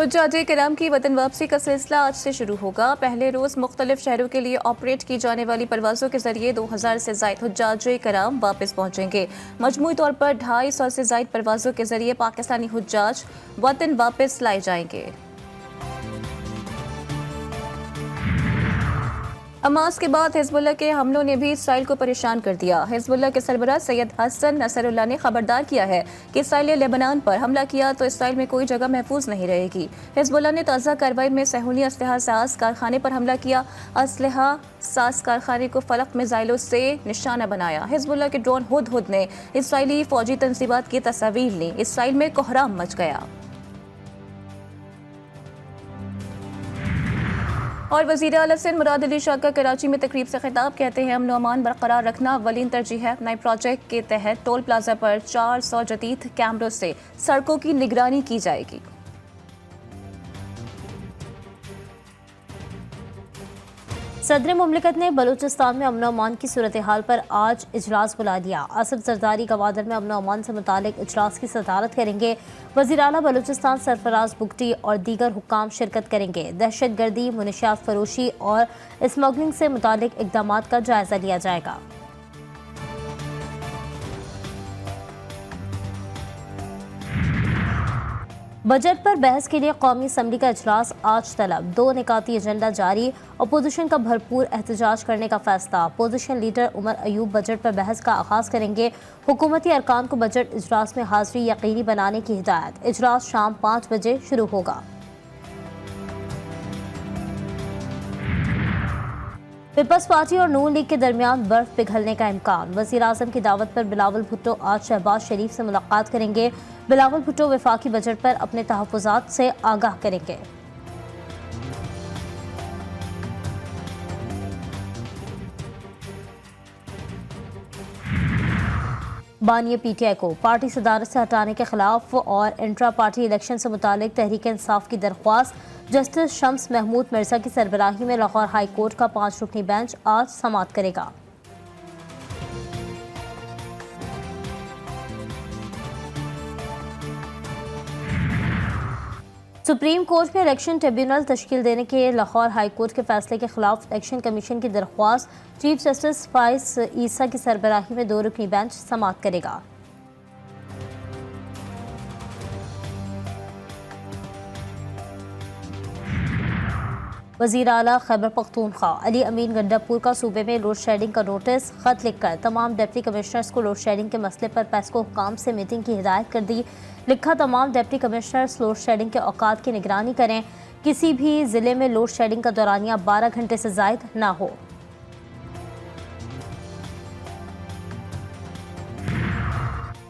हुज्जाजे किराम की वतन वापसी का सिलसिला आज से शुरू होगा। पहले रोज मुख्तलिफ शहरों के लिए ऑपरेट की जाने वाली परवाजों के जरिए 2000 से जायद हुज्जाजे किराम वापस पहुंचेंगे। मजमूई तौर पर 250 से जायद परवाजों के जरिए पाकिस्तानी हुज्जाज वतन वापस लाए जाएंगे। हमास के बाद हिजबुल्लाह के हमलों ने भी इसराइल को परेशान कर दिया। हिजबुल्लाह के सरबराह सैयद हसन नसरुल्लाह ने खबरदार किया है कि इसराइल ने लेबनान पर हमला किया तो इसराइल में कोई जगह महफूज नहीं रहेगी। हिजबुल्लाह ने ताज़ा कार्रवाई में सहूनी असलहा साज कारखाने पर हमला किया। असलहा साज कारखाने को फलक मिसाइलों से निशाना बनाया। हिजबुल्लाह के ड्रोन हुद ने इसराइली फौजी तंजीबात की तस्वीर ली। इसराइल में कोहराम मच गया। और वज़ीर आला सिंध मुराद अली शाह का कराची में तकरीब से खिताब। कहते हैं अमन अमान बरकरार रखना अवलीन तरजीह है। नए प्रोजेक्ट के तहत टोल प्लाजा पर 400 जदीद कैमरों से सड़कों की निगरानी की जाएगी। सदर मुमलिकत ने बलूचिस्तान में अमन अमान की सूरत हाल पर आज इजलास बुला लिया। आसिफ जरदारी गवादर में अमन अमान से मुतालिक इजलास की सदारत करेंगे। वज़ीर आला बलूचिस्तान सरफराज बुगटी और दीगर हुक्काम शिरकत करेंगे। दहशत गर्दी, मुनशियात फरोशी और स्मगलिंग से मुतालिक इकदामात का जायजा लिया जाएगा। बजट पर बहस के लिए कौमी असम्बली का इजलास आज तलब। 2 निकाती एजेंडा जारी। अपोजिशन का भरपूर एहतजाज करने का फैसला। Opposition leader Umar Ayub budget पर बहस का आगाज करेंगे। हुकूमती अरकान को बजट इजलास में हाजिरी यकीनी बनाने की हिदायत। इजलास शाम 5 बजे शुरू होगा। पीपल्स पार्टी और नून लीग के दरमियान बर्फ पिघलने का इम्कान। वज़ीर आज़म की दावत पर बिलावल भुट्टो आज शहबाज शरीफ से मुलाकात करेंगे। बिलावल भुट्टो वफाकी बजट पर अपने तहफ़्फ़ुज़ात से आगाह करेंगे। बानिया पीटीआई को पार्टी सदारत से हटाने के खिलाफ और इंट्रा पार्टी इलेक्शन से मुतालिक तहरीक इंसाफ की दरख्वास्त। जस्टिस शम्स महमूद मिर्जा की सरबराही में लाहौर हाई कोर्ट का 5 रुकनी बेंच आज समाअत करेगा। सुप्रीम कोर्ट में इलेक्शन ट्रिब्यूनल तश्कील देने के लाहौर हाई कोर्ट के फैसले के खिलाफ इलेक्शन कमीशन की दरख्वास्त। चीफ जस्टिस फाइज ईसा की सरबराही में 2 रुकनी बेंच समाअत करेगा। वज़ीर आला खैबर पख्तूनख्वा अली अमीन गंडापुर का सूबे में लोड शेडिंग का नोटिस। खत लिखकर तमाम डिप्टी कमिश्नर्स को लोड शेडिंग के मसले पर पेस्को हुकाम से मीटिंग की हिदायत कर दी। लिखा तमाम डिप्टी कमिश्नर्स लोड शेडिंग के औकात की निगरानी करें। किसी भी ज़िले में लोड शेडिंग का दौरानिया 12 घंटे से ज़ायद ना हो।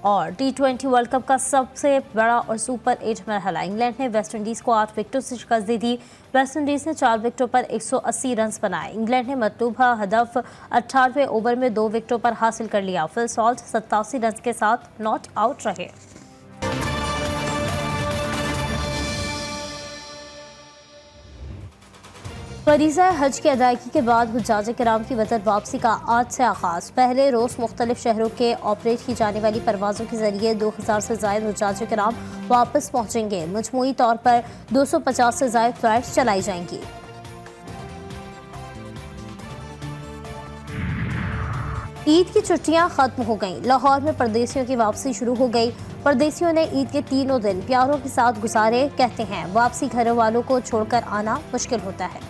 और T20 वर्ल्ड कप का सबसे बड़ा और सुपर 8 मरहला। इंग्लैंड ने वेस्ट इंडीज़ को 8 विकेटों से शिकस्त दी थी। वेस्ट इंडीज़ ने 4 विकेटों पर 180 रन बनाए। इंग्लैंड ने मतलूबा हदफ 18वें ओवर में 2 विकेटों पर हासिल कर लिया। फिल सॉल्ट 87 रन के साथ नॉट आउट रहे। फरीज़ा हज की अदायगी के बाद हुज्जाजे किराम की वतन वापसी का आज से आगाज। पहले रोज़ मुख्तलिफ शहरों के ऑपरेट की जाने वाली परवाज़ों के जरिए 2000 से ज़ायद हुज्जाजे किराम वापस पहुँचेंगे। मजमूई तौर पर 250 से ज़ायद फ़्लाइट्स चलाई जाएंगी। ईद की छुट्टियां खत्म हो गईं। लाहौर में परदेसियों की वापसी शुरू हो गई। परदेसियों ने ईद के तीनों दिन प्यारों के साथ गुजारे। कहते हैं वापसी घर वालों को छोड़कर आना मुश्किल होता है।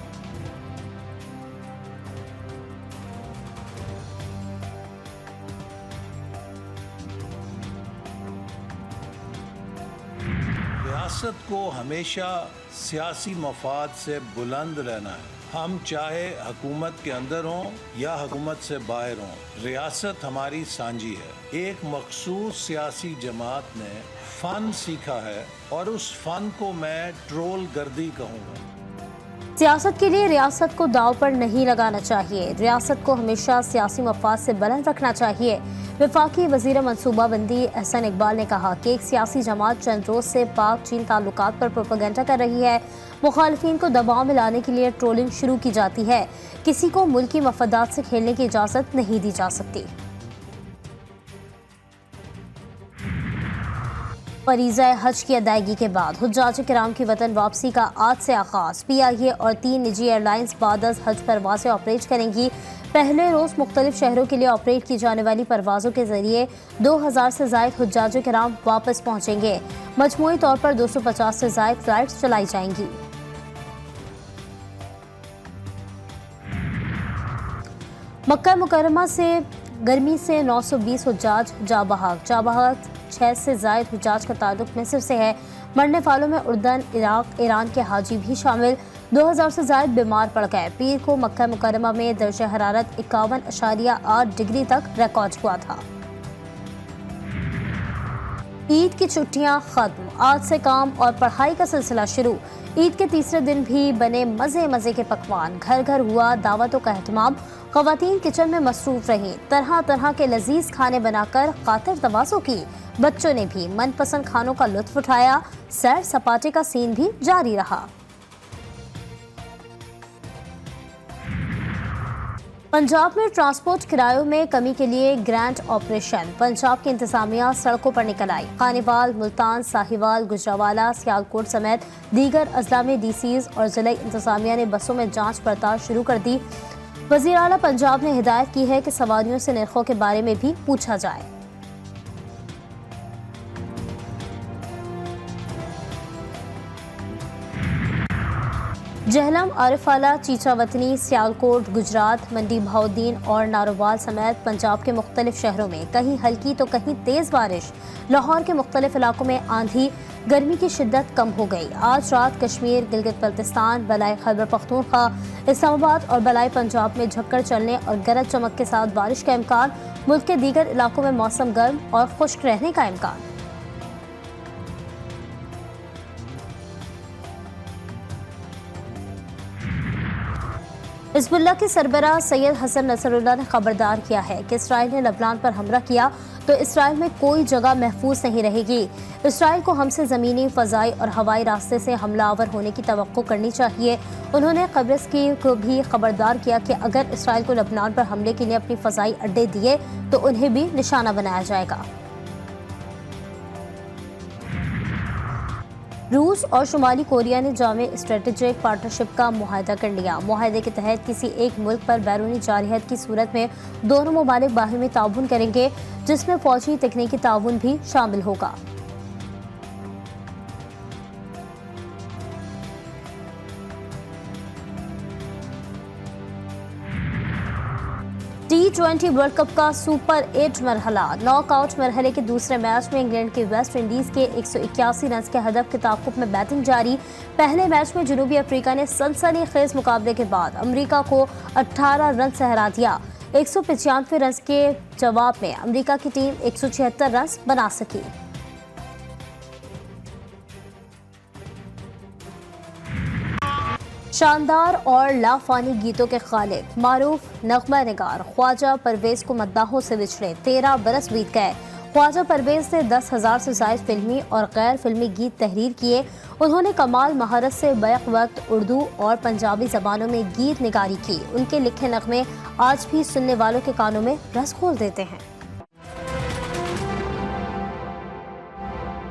रियासत को हमेशा सियासी मफाद से बुलंद रहना है। हम चाहे हुकूमत के अंदर हों या हुकूमत से बाहर हों, रियासत हमारी सांझी है। एक मखसूस सियासी जमात ने फ़न सीखा है और उस फ़न को मैं ट्रोल गर्दी कहूँगा। सियासत के लिए रियासत को दाव पर नहीं लगाना चाहिए। रियासत को हमेशा सियासी मफाद से बुलंद रखना चाहिए। वफाकी वज़ीर मनसूबाबंदी एहसन इकबाल ने कहा कि एक सियासी जमात चंद रोज से पाक चीन ताल्लुकात पर प्रोपेगेंडा कर रही है। मुखालिफिन को दबाव में लाने के लिए ट्रोलिंग शुरू की जाती है। किसी को मुल्की मफादात से खेलने की इजाज़त नहीं दी जा सकती। फरीज़ा हज की अदायगी के बाद हुज्जाज किराम की वतन वापसी का आज से आगाज। PIA और 3 निजी एयरलाइंस बाद हज परवाजें ऑपरेट करेंगी। पहले रोज़ मुख्तलिफ शहरों के लिए ऑपरेट की जाने वाली परवाज़ों के जरिए 2000 से ज़ायद हुज्जाज किराम वापस पहुँचेंगे। मजमूई तौर पर 250 से ज़ायद फ्लाइट्स चलाई जाएंगी। मक्का मुकर्रमा से गर्मी से 920 हुज्जाज जा बहाक 6 से ज़ायद हुज्जाज का ताल्लुक मिस्र से है। मरने वालों में उर्दन, इराक, ईरान के हाजी भी शामिल। 2000 से ज़ायद बीमार पड़ गए। पीर को मक्का मुकर्रमा में दर्जे हरारत 51.8 डिग्री तक रिकॉर्ड हुआ था। ईद की छुट्टियां खत्म, आज से काम और पढ़ाई का सिलसिला शुरू। ईद के तीसरे दिन भी बने मजे मजे के पकवान, घर घर हुआ दावतों का एहतमाम। ख़वातीन किचन में मसरूफ रहीं, तरह तरह के लजीज खाने बनाकर खातिर तवाज़ो की। बच्चों ने भी मनपसंद खानों का लुत्फ उठाया। सैर सपाटे का सीन भी जारी रहा। पंजाब में ट्रांसपोर्ट किरायों में कमी के लिए ग्रैंड ऑपरेशन। पंजाब की इंतजामिया सड़कों पर निकल आई। खानेवाल, मुल्तान, साहिवाल, गुजरावाला, सियालकोट समेत दीगर अजला में DCs और जिला इंतजामिया ने बसों में जांच पड़ताल शुरू कर दी। वज़ीर आला पंजाब ने हिदायत की है कि सवारियों से निर्खों के बारे में भी पूछा जाए। जहलम, आरिफाला, चीचावतनी, सियालकोट, गुजरात, मंडी बहाउद्दीन और नारोवाल समेत पंजाब के मुख्तलिफ शहरों में कहीं हल्की तो कहीं तेज़ बारिश। लाहौर के मुख्तलिफ इलाकों में आंधी। गर्मी की शिद्दत कम हो गई। आज रात कश्मीर, गिलगित बल्तिस्तान, बलाई खैबर पख्तूनख्वा, इस्लामाबाद और बलाई पंजाब में झक्कड़ चलने और गरज चमक के साथ बारिश का इम्कान। मुल्क के दीगर इलाकों में मौसम गर्म और खुश्क रहने का इम्कान। हिज़्बुल्लाह के सरबराह सैयद हसन नसरुल्लाह ने खबरदार किया है कि इसराइल ने लबनान पर हमला किया तो इसराइल में कोई जगह महफूज नहीं रहेगी। इसराइल को हमसे ज़मीनी, फ़ज़ाई और हवाई रास्ते से हमलावर होने की तवक्को करनी चाहिए। उन्होंने कब्रिस को भी खबरदार किया कि अगर इसराइल को लबनान पर हमले के लिए अपनी फ़ज़ाई अड्डे दिए तो उन्हें भी निशाना बनाया जाएगा। रूस और शुमाली कोरिया ने जामे स्ट्रेटेजिक पार्टनरशिप का मुआहदा कर लिया। मुआहदे के तहत किसी एक मुल्क पर बैरूनी जारहियत की सूरत में दोनों ममालिक बाहिमी ताउन करेंगे, जिसमें फौजी तकनीकी ताउन भी शामिल होगा। T20 वर्ल्ड कप का सुपर 8 मरहला। नॉकआउट मरहले के दूसरे मैच में इंग्लैंड के वेस्ट इंडीज के 181 रन के हदफ के ताक़ुब में बैटिंग जारी। पहले मैच में जनूबी अफ्रीका ने सनसनीखेज मुकाबले के बाद अमेरिका को 18 रन से हरा दिया। 195 रन के जवाब में अमेरिका की टीम 176 रन बना सकी। शानदार और लाफानी गीतों के खालिक मारूफ नगमा निगार ख्वाजा परवेज को मद्दाहों से बिछड़े 13 बरस बीत गए। ख्वाजा परवेज ने 10,000 से ज़ायद फिल्मी और गैर फिल्मी गीत तहरीर किए। उन्होंने कमाल महारत से बैक वक्त उर्दू और पंजाबी ज़बानों में गीत निगारी की। उनके लिखे नगमे आज भी सुनने वालों के कानों में रस खोल देते हैं।